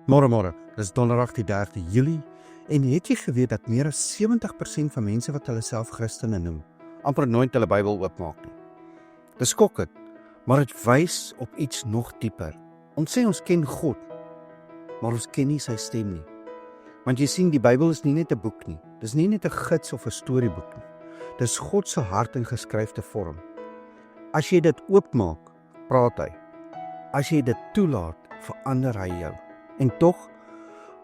Môre, dis donderdag die 3de Julie en het jy geweet dat meer as 70% van mense wat hulle self Christene noem, amper nooit hulle Bybel oopmaak nie. Dis skokkend, maar dit wys op iets nog dieper. Ons sê ons ken God, maar ons ken nie sy stem nie. Want jy sien, die Bybel is nie net 'n boek nie. Dis nie net 'n gids of 'n storieboek nie. Dis God se hart in geskryfde vorm. As jy dit oopmaak, praat hy. As jy dit toelaat, verander hy jou. En tog,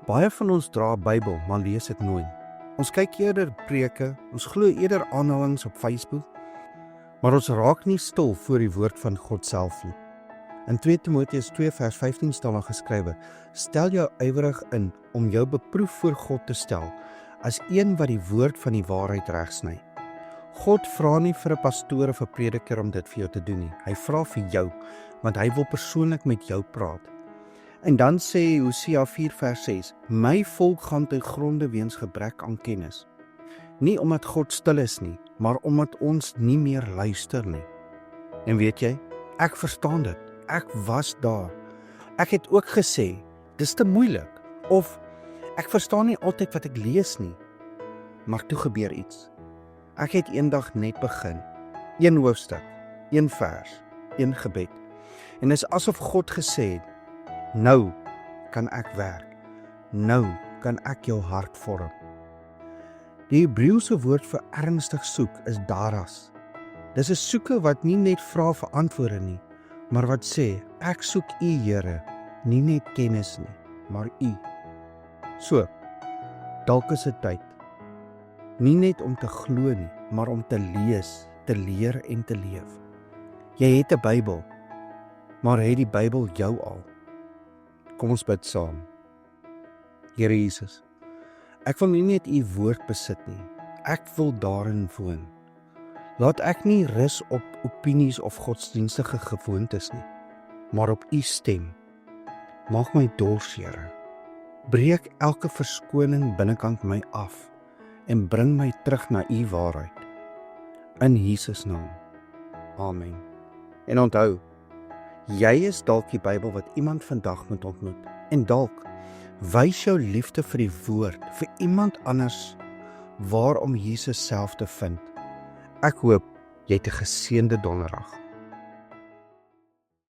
baie van ons dra 'n Bybel, maar lees dit nooit. Ons kyk eerder preke, ons glo eerder aanhalings op Facebook, maar ons raak nie stil voor die woord van God self nie. In 2 Timoteus 2 vers 15 staan daar geskrywe: stel jou ywerig in om jou beproef voor God te stel, as een wat die woord van die waarheid regsny. God vra nie vir 'n pastoor of 'n prediker om dit vir jou te doen nie. Hy vra vir jou, want hy wil persoonlik met jou praat. En dan sê Hosea 4 vers 6, my volk gaan ten gronde weens gebrek aan kennis. Nie omdat God stil is nie, maar omdat ons nie meer luister nie. En weet jy, ek verstaan dit. Ek was daar. Ek het ook gesê, dis te moeilik. Of, ek verstaan nie altyd wat ek lees nie. Maar toe gebeur iets. Ek het eendag net begin. 1 hoofstuk, 1 vers, 1 gebed. En is asof God gesê het, nou kan ek werk. Nou kan ek jou hart vorm. Die Hebreëse woord vir ernstig soek is daras. Dis 'n soeke wat nie net vra vir antwoorde nie, maar wat sê, ek soek U, Here, nie net kennis nie, maar U. So, dalk is dit tyd. Nie net om te glo nie, maar om te lees, te leer en te leef. Jy het 'n Bybel, maar het die Bybel jou al? Kom ons bid saam. Here Jesus, ek wil nie net U woord besit nie, ek wil daarin woon. Laat ek nie rus op opinies of godsdienstige gewoontes nie, maar op U stem. Maak my dors, Here. Breek elke verskoning binnekant my af en bring my terug na U waarheid. In Jesus naam. Amen. En onthou, jy is dalk die Bybel wat iemand vandag moet ontmoet. En dalk wys jou liefde vir die woord vir iemand anders waarom Jesus self te vind. Ek hoop jy het 'n geseënde donderdag.